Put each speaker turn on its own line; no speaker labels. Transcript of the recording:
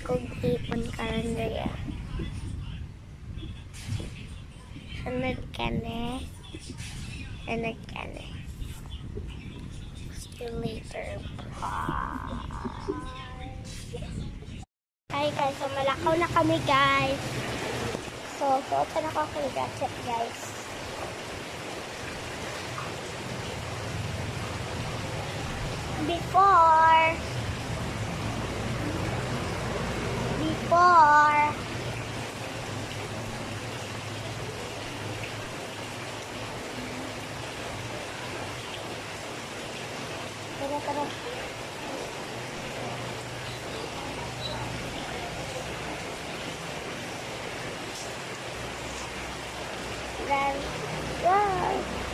kong hipon karon daya. Sunod ka na. Sunod ka na. See you later. Hi guys, so malakaw na kami guys. So, suot na ako ng jacket guys. Before tara. Then, wow.